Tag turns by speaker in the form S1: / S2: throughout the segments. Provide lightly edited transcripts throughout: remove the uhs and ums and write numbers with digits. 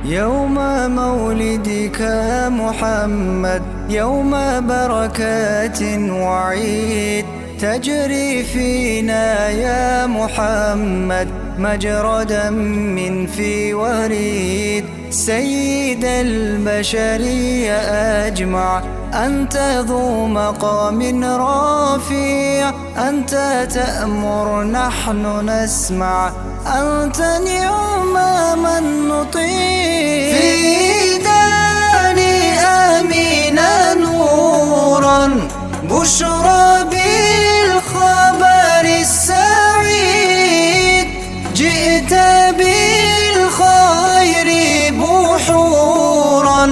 S1: يوم مولدك محمد، يوم بركات وعيد، تجري فينا يا محمد مجرى دم في وريد. سيد البشرية أجمع، أنت ذو مقام رفيع، أنت تأمر نحن نسمع، أنت نعم من نطيع. في داني آمين نورا، بشرى بالخبر السعيد، جئت بالخير بحورا،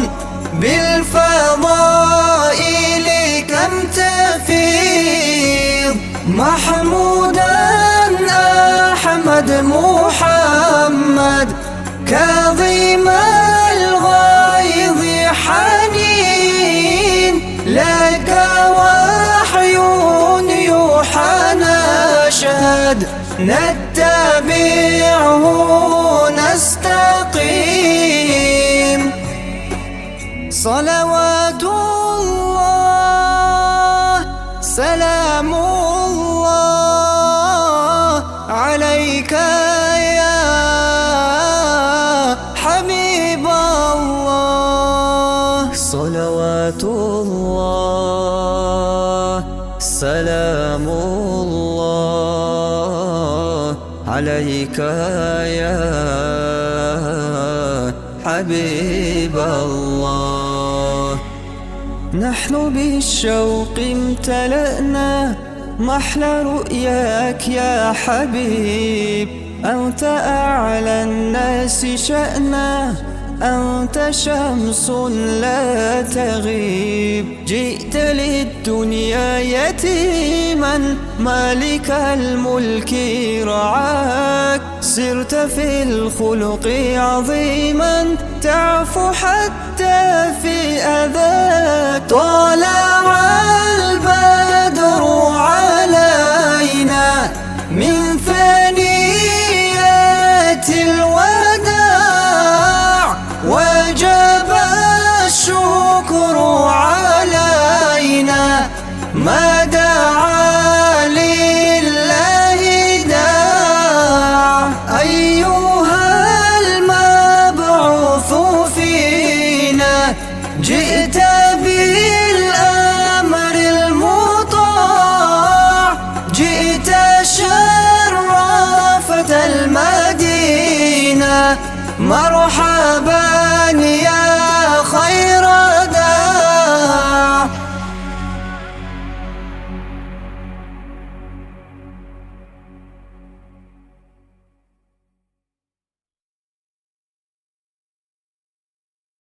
S1: بالفضائل كم تفيض. محمودا أحمد محمد، كاظم الغيظ حنين، لك وحي يوحى نشهد، نتبعه نستقيم. صلوات الله سلام الله عليك يا حبيب الله. صلوات الله سلام الله عليك يا حبيب الله. نحن بالشوق امتلأنا، محلى رؤياك يا حبيب، أنت أعلى الناس شأنا، أنت شمس لا تغيب. جئت للدنيا يتيما، مالك الملك رعاك، سرت في الخلق عظيما، تعفو حتى في أذاك. طلع البدر علينا من ثنيات الوداع، وجب الشكر علينا ما دعا لله داع. أيها المبعوث فينا، جئت بالأمر المطاع، جئت شرفت المدينة. مرحبا يا